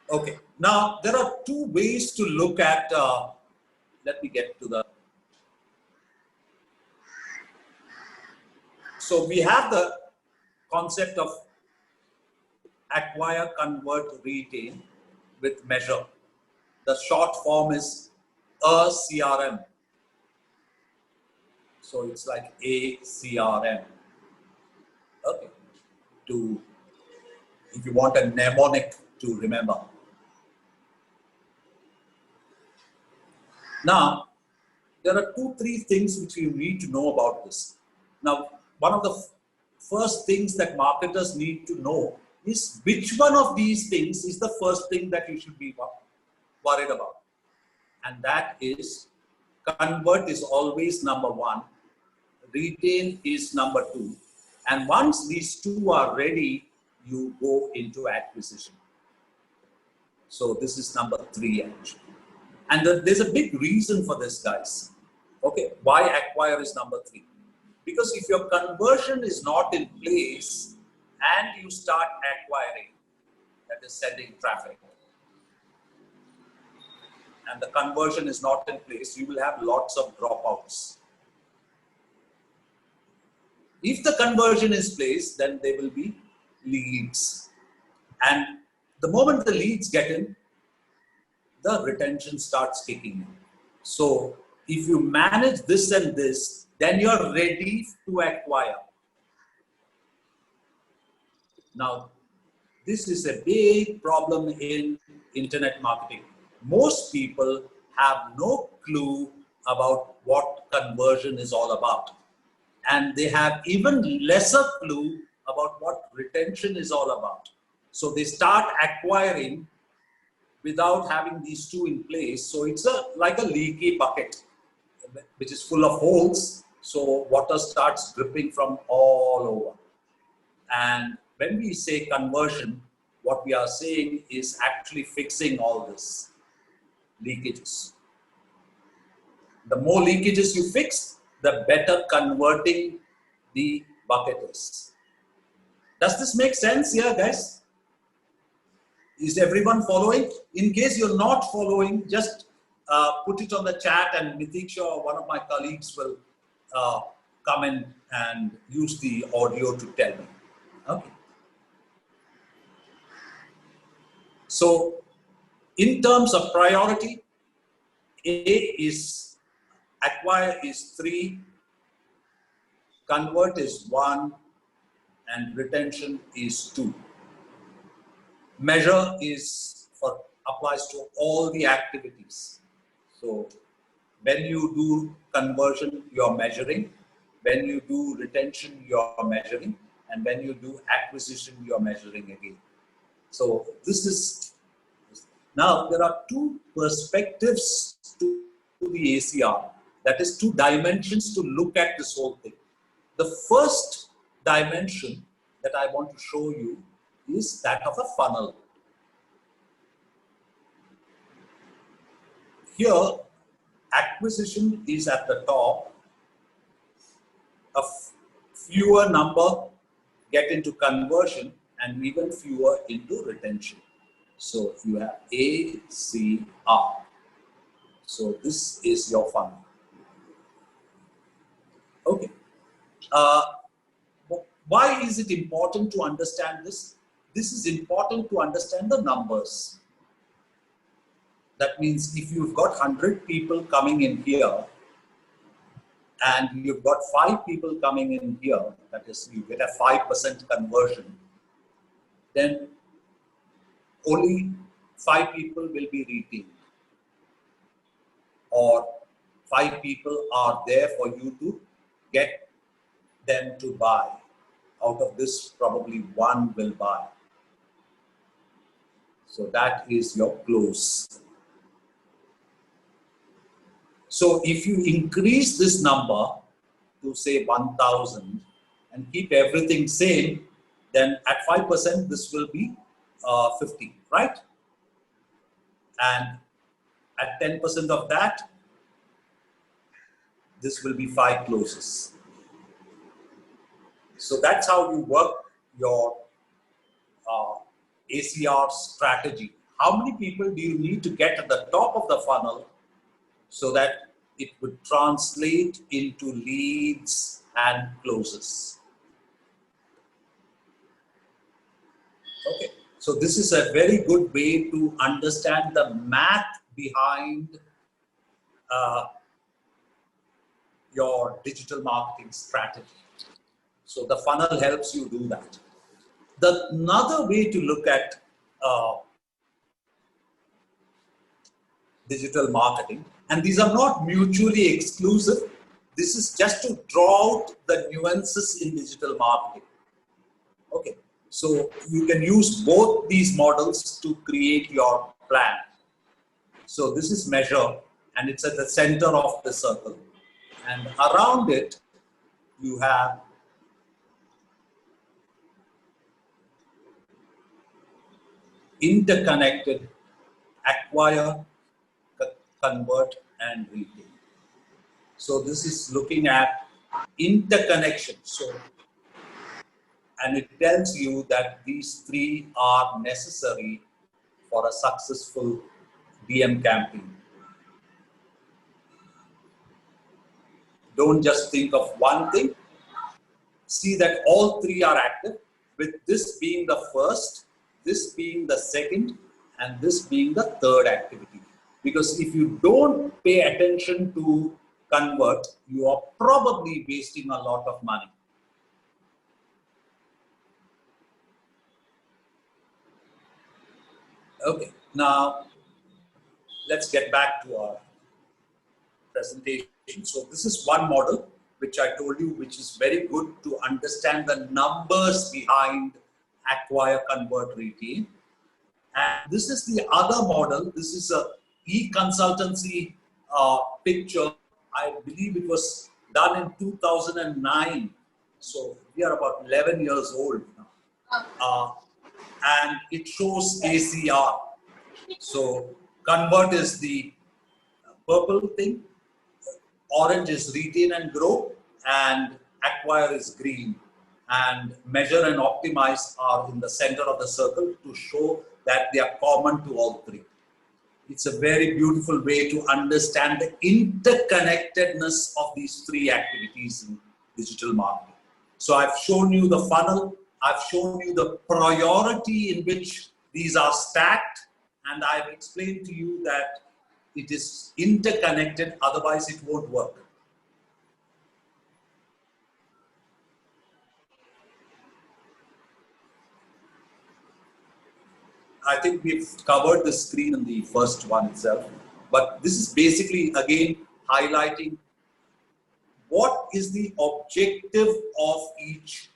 Okay, now there are two ways to look at, let me get to the, so we have the concept of acquire, convert, retain with measure. The short form is 𝗃𝗺𝗹. So it's like ACRM. Okay. If you want a mnemonic to remember. Now, there are 2-3 things which you need to know about this. Now, one of the first things that marketers need to know is which one of these things is the first thing that you should be worried about. And that is, convert is always number 1, retain is number 2. And once these two are ready, you go into acquisition. So this is number 3 actually. And there's a big reason for this, guys. Okay, why acquire is number 3? Because if your conversion is not in place and you start acquiring, that is sending traffic, and the conversion is not in place, you will have lots of dropouts. If the conversion is placed, then there will be leads. And the moment the leads get in, the retention starts kicking in. So if you manage this and this, then you're ready to acquire. Now, this is a big problem in internet marketing. Most people have no clue about what conversion is all about. And they have even lesser clue about what retention is all about. So they start acquiring without having these two in place. So it's like a leaky bucket, which is full of holes. So water starts dripping from all over. And when we say conversion, what we are saying is actually fixing all this leakages. The more leakages you fix, the better converting the bucket is. Does this make sense here, guys? Is everyone following? In case you're not following, just put it on the chat, and 𝗵𝗲𝗿𝗄 or one of my colleagues will come in and use the audio to tell me. Okay. So, in terms of priority, acquire is 3, convert is 1, and retention is 2. Measure applies to all the activities. So when you do conversion, you're measuring. When you do retention, you're measuring. And when you do acquisition, you're measuring again. So this is, now there are 2 perspectives to the ACR. That is 2 dimensions to look at this whole thing. The first dimension that I want to show you is that of a funnel. Here, acquisition is at the top. A fewer number get into conversion and even fewer into retention. So you have ACR. So this is your funnel. Okay. Why is it important to understand this? This is important to understand the numbers. That means if you've got 100 people coming in here and you've got 5 people coming in here, that is, you get a 5% conversion, then only 5 people will be retained. Or 5 people are there for you to get them to buy. Out of this, probably 1 will buy. So that is your close. So if you increase this number to say 1,000 and keep everything same, then at 5% this will be 50, right? And at 10% of that, this will be 5 closes. So that's how you work your ACR strategy. how many people do you need to get at the top of the funnel so that it would translate into leads and closes? Okay, so this is a very good way to understand the math behind your digital marketing strategy. So the funnel helps you do that. Another way to look at digital marketing, and these are not mutually exclusive, this is just to draw out the nuances in digital marketing. Okay, so you can use both these models to create your plan. So this is measure, and it's at the center of the circle, and around it you have interconnected, acquire, convert, and retain. So this is looking at interconnection. So, and it tells you that these three are necessary for a successful DM campaign. Don't just think of one thing. See that all three are active, with this being the first, this being the second, and this being the third activity. Because if you don't pay attention to convert, you are probably wasting a lot of money. Okay, now let's get back to our presentation. So this is one model which I told you, which is very good to understand the numbers behind acquire, convert, retain. And this is the other model. This is a e-consultancy picture. I believe it was done in 2009. So we are about 11 years old now. And it shows ACR. So convert is the purple thing, orange is retain and grow, and acquire is green. And measure and optimize are in the center of the circle to show that they are common to all three. It's a very beautiful way to understand the interconnectedness of these three activities in digital marketing. So I've shown you the funnel, I've shown you the priority in which these are stacked, and I've explained to you that it is interconnected, otherwise it won't work. I think we've covered the screen in the first one itself, but this is basically again highlighting what is the objective of each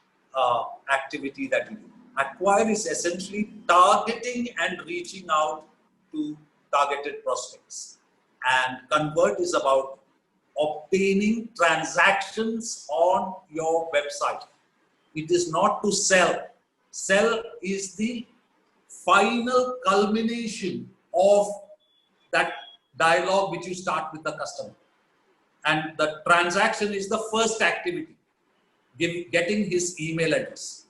activity that you do. Acquire is essentially targeting and reaching out to targeted prospects, and convert is about obtaining transactions on your website. It is not to sell. Sell is the final culmination of that dialogue which you start with the customer, and the transaction is the first activity, getting his email address.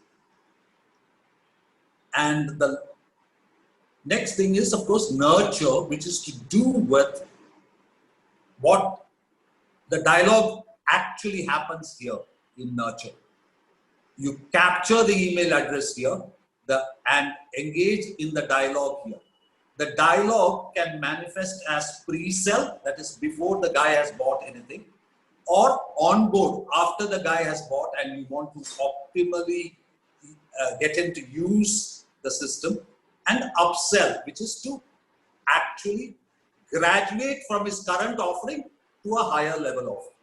And the next thing is, of course, nurture, which is to do with what the dialogue actually happens here in nurture. You capture the email address here and engage in the dialogue here. The dialogue can manifest as pre-sell, that is before the guy has bought anything, or onboard after the guy has bought and you want to optimally get him to use the system, and upsell, which is to actually graduate from his current offering to a higher level offering.